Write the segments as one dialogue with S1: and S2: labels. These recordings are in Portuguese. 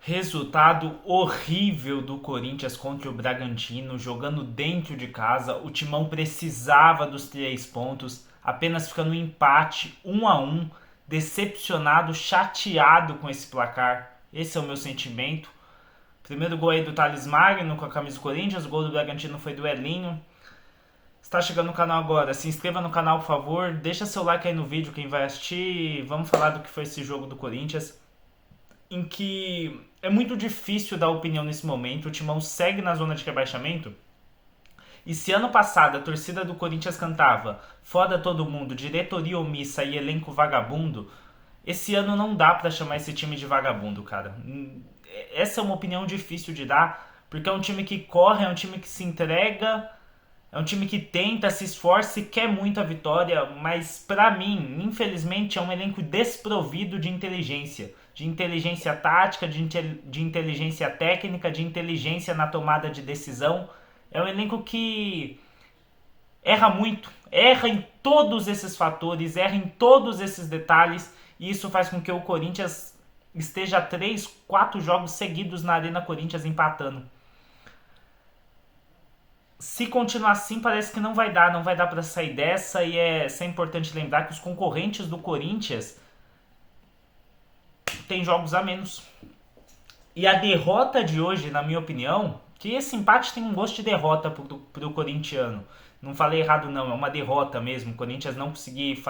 S1: Resultado horrível do Corinthians contra o Bragantino, jogando dentro de casa. O Timão precisava dos 3 pontos, apenas ficando um empate 1-1. Decepcionado, chateado com esse placar. Esse é o meu sentimento. Primeiro gol aí do Thales Magno com a camisa do Corinthians, o gol do Bragantino foi do Elinho. Está chegando no canal agora, se inscreva no canal por favor, deixa seu like aí no vídeo quem vai assistir. Vamos falar do que foi esse jogo do Corinthians, em que é muito difícil dar opinião nesse momento. O Timão segue na zona de rebaixamento. E se ano passado a torcida do Corinthians cantava "Foda todo mundo, diretoria omissa e elenco vagabundo", esse ano não dá pra chamar esse time de vagabundo, cara. Essa é uma opinião difícil de dar, porque é um time que corre, é um time que se entrega, é um time que tenta, se esforça e quer muito a vitória, mas pra mim, infelizmente, é um elenco desprovido de inteligência tática, de inteligência técnica, de inteligência na tomada de decisão. É um elenco que erra muito, erra em todos esses fatores, erra em todos esses detalhes, e isso faz com que o Corinthians esteja 3, 4 jogos seguidos na Arena Corinthians empatando. Se continuar assim, parece que não vai dar para sair dessa, e é importante lembrar que os concorrentes do Corinthians têm jogos a menos. E a derrota de hoje, na minha opinião, que esse empate tem um gosto de derrota pro corintiano. Não falei errado não, é uma derrota mesmo. O Corinthians não conseguir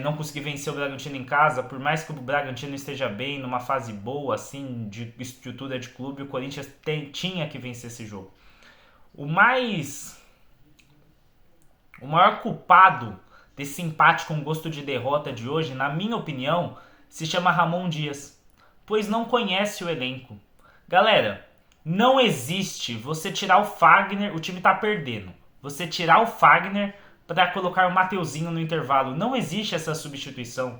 S1: não conseguir vencer o Bragantino em casa, por mais que o Bragantino esteja bem, numa fase boa, assim, de estrutura de clube, o Corinthians tinha que vencer esse jogo. O maior culpado desse empate com gosto de derrota de hoje, na minha opinião, se chama Ramon Dias, pois não conhece o elenco. Galera, não existe você tirar o Fagner, o time tá perdendo, você tirar o Fagner para colocar o Mateuzinho no intervalo. Não existe essa substituição.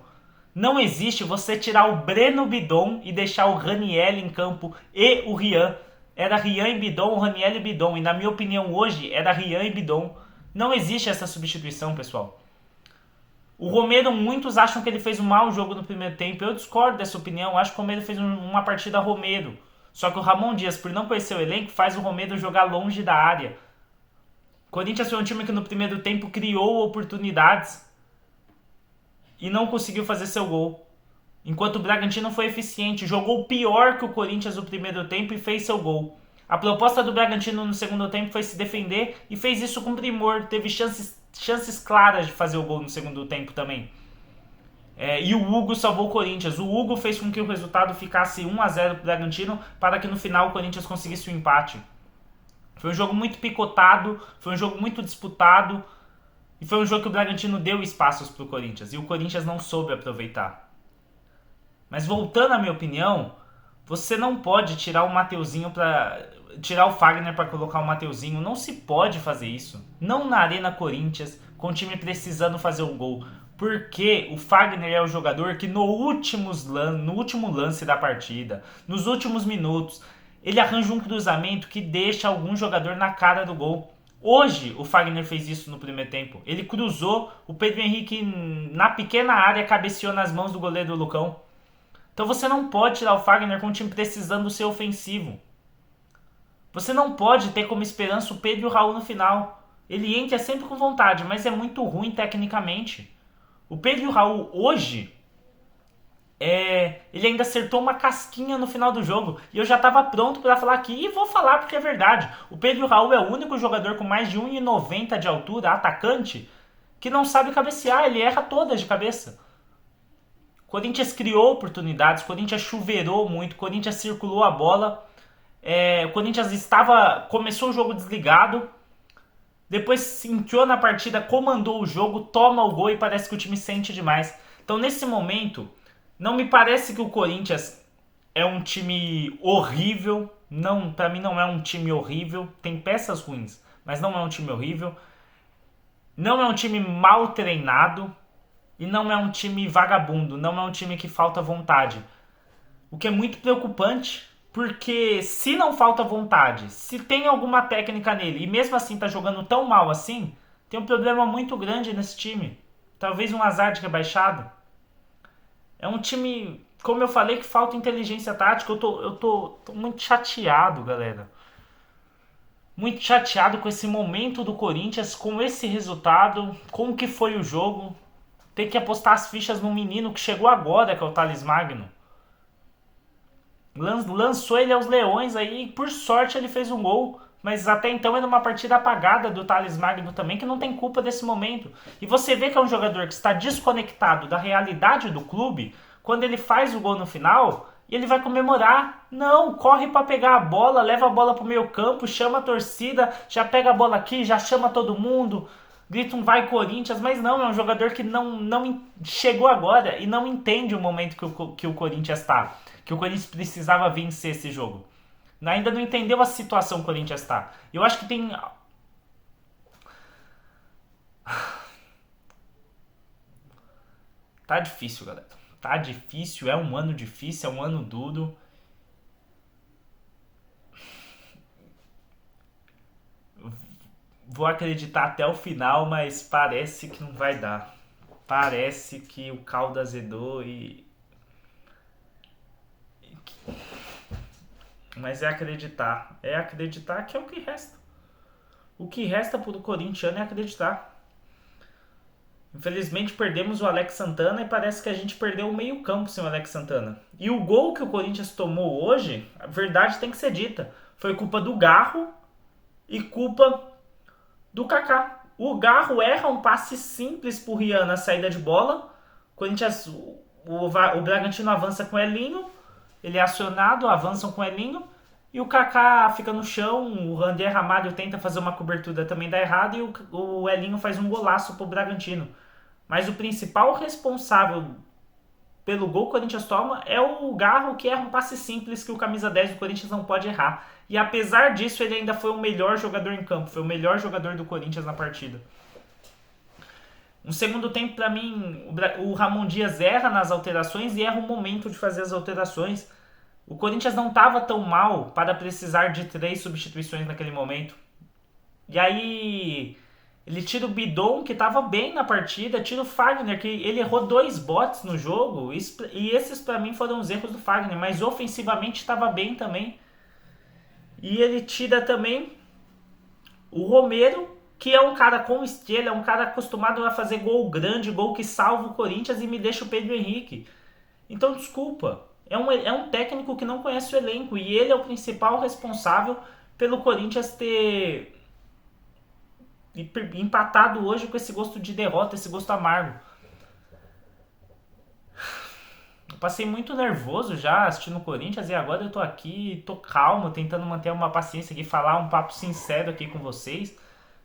S1: Não existe você tirar o Breno Bidon e deixar o Raniel em campo e o Rian. Era Rian e Bidon, Raniel e Bidon. E na minha opinião hoje era Rian e Bidon. Não existe essa substituição, pessoal. O Romero, muitos acham que ele fez um mau jogo no primeiro tempo. Eu discordo dessa opinião. Acho que o Romero fez uma partida Romero. Só que o Ramon Dias, por não conhecer o elenco, faz o Romero jogar longe da área. O Corinthians foi um time que no primeiro tempo criou oportunidades e não conseguiu fazer seu gol. Enquanto o Bragantino foi eficiente, jogou pior que o Corinthians no primeiro tempo e fez seu gol. A proposta do Bragantino no segundo tempo foi se defender e fez isso com primor. Teve chances claras de fazer o gol no segundo tempo também. E o Hugo salvou o Corinthians. O Hugo fez com que o resultado ficasse 1-0 para o Bragantino, para que no final o Corinthians conseguisse o empate. Foi um jogo muito picotado, foi um jogo muito disputado, e foi um jogo que o Bragantino deu espaços para o Corinthians, e o Corinthians não soube aproveitar. Mas voltando à minha opinião, você não pode tirar o Mateuzinho para tirar o Fagner para colocar o Mateuzinho. Não se pode fazer isso. Não na Arena Corinthians, com o time precisando fazer um gol. Porque o Fagner é o jogador que no último lance da partida, nos últimos minutos, ele arranja um cruzamento que deixa algum jogador na cara do gol. Hoje o Fagner fez isso no primeiro tempo. Ele cruzou, o Pedro Henrique na pequena área cabeceou nas mãos do goleiro Lucão. Então você não pode tirar o Fagner com o time precisando ser ofensivo. Você não pode ter como esperança o Pedro e o Raul no final. Ele entra sempre com vontade, mas é muito ruim tecnicamente. O Pedro e o Raul hoje, ele ainda acertou uma casquinha no final do jogo. E eu já estava pronto para falar aqui, e vou falar porque é verdade. O Pedro e o Raul é o único jogador com mais de 1,90 de altura, atacante, que não sabe cabecear, ele erra todas de cabeça. Corinthians criou oportunidades, Corinthians chuveirou muito, Corinthians circulou a bola, o Corinthians começou o jogo desligado, depois se entrou na partida, comandou o jogo, toma o gol e parece que o time sente demais. Então nesse momento, não me parece que o Corinthians é um time horrível, não, para mim não é um time horrível, tem peças ruins, mas não é um time horrível, não é um time mal treinado, e não é um time vagabundo, não é um time que falta vontade. O que é muito preocupante, porque se não falta vontade, se tem alguma técnica nele e mesmo assim tá jogando tão mal assim, tem um problema muito grande nesse time. Talvez um azar de rebaixado. É um time como eu falei que falta inteligência tática, tô muito chateado, galera. Muito chateado com esse momento do Corinthians, com esse resultado, com o que foi o jogo. Ter que apostar as fichas no menino que chegou agora, que é o Thales Magno. Lançou ele aos leões aí, por sorte ele fez um gol. Mas até então era uma partida apagada do Thales Magno também, que não tem culpa desse momento. E você vê que é um jogador que está desconectado da realidade do clube, quando ele faz o gol no final, e ele vai comemorar. Não, corre para pegar a bola, leva a bola pro meio campo, chama a torcida, já pega a bola aqui, já chama todo mundo, grita um vai Corinthians, mas não, é um jogador que não chegou agora e não entende o momento que o Corinthians está, que o Corinthians precisava vencer esse jogo. Ainda não entendeu a situação que o Corinthians está. Eu acho que tem... Tá difícil, galera. Tá difícil, é um ano difícil, é um ano duro. Vou acreditar até o final, mas parece que não vai dar. Parece que o caldo azedou e... Mas é acreditar. É acreditar que é o que resta. O que resta pro corintiano é acreditar. Infelizmente perdemos o Alex Santana e parece que a gente perdeu o meio campo sem o Alex Santana. E o gol que o Corinthians tomou hoje, a verdade tem que ser dita, foi culpa do Garro e culpa do Kaká. O Garro erra um passe simples pro Rian na saída de bola. O Corinthians, o Bragantino avança com o Elinho. Ele é acionado, avançam com o Elinho. E o Kaká fica no chão, o André Ramalho tenta fazer uma cobertura, também dá errado. E o Elinho faz um golaço pro Bragantino. Mas o principal responsável pelo gol que o Corinthians toma é o Garro, que erra um passe simples que o camisa 10 do Corinthians não pode errar. E apesar disso, ele ainda foi o melhor jogador em campo, foi o melhor jogador do Corinthians na partida. No segundo tempo, para mim, o Ramon Dias erra nas alterações e erra o momento de fazer as alterações. O Corinthians não estava tão mal para precisar de 3 substituições naquele momento. E aí ele tira o Bidon, que estava bem na partida, tira o Fagner, que ele errou 2 botes no jogo, e esses para mim foram os erros do Fagner, mas ofensivamente estava bem também. E ele tira também o Romero, que é um cara com estrela, é um cara acostumado a fazer gol grande, gol que salva o Corinthians e me deixa o Pedro Henrique. Então, desculpa, é um técnico que não conhece o elenco e ele é o principal responsável pelo Corinthians ter empatado hoje com esse gosto de derrota, esse gosto amargo. Eu passei muito nervoso já assistindo o Corinthians e agora eu tô aqui, tô calmo, tentando manter uma paciência aqui, falar um papo sincero aqui com vocês.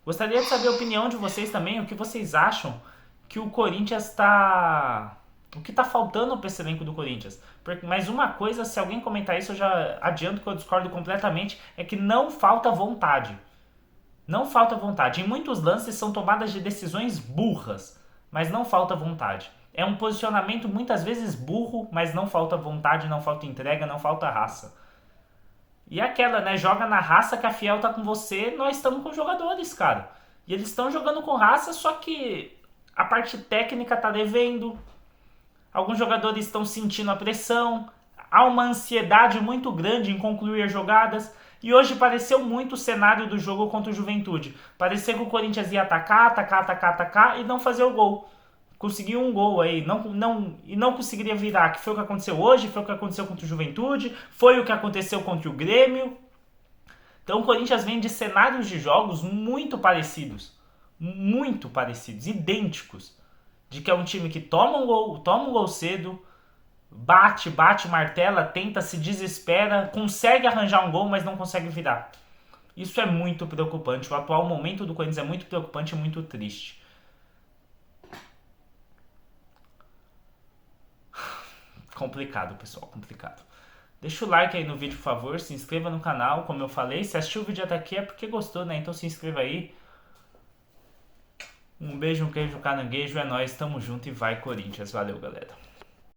S1: Gostaria de saber a opinião de vocês também, o que vocês acham que o Corinthians tá... O que tá faltando para esse elenco do Corinthians? Mas uma coisa, se alguém comentar isso, eu já adianto que eu discordo completamente, é que não falta vontade. Não falta vontade. Em muitos lances são tomadas de decisões burras, mas não falta vontade. É um posicionamento muitas vezes burro, mas não falta vontade, não falta entrega, não falta raça. E aquela, né? Joga na raça que a Fiel tá com você, nós estamos com jogadores, cara. E eles estão jogando com raça, só que a parte técnica tá devendo. Alguns jogadores estão sentindo a pressão. Há uma ansiedade muito grande em concluir as jogadas. E hoje pareceu muito o cenário do jogo contra o Juventude. Parecia que o Corinthians ia atacar e não fazer o gol. Conseguiu um gol aí, e não conseguiria virar, que foi o que aconteceu hoje, foi o que aconteceu contra o Juventude, foi o que aconteceu contra o Grêmio. Então o Corinthians vem de cenários de jogos muito parecidos, idênticos. De que é um time que toma um gol cedo, bate, martela, tenta, se desespera, consegue arranjar um gol, mas não consegue virar. Isso é muito preocupante, o atual momento do Corinthians é muito preocupante e muito triste. Complicado, pessoal, complicado. Deixa o like aí no vídeo, por favor, se inscreva no canal, como eu falei. Se assistiu o vídeo até aqui é porque gostou, né? Então se inscreva aí. Um beijo, um queijo, um caranguejo, é nóis, tamo junto e vai Corinthians. Valeu, galera.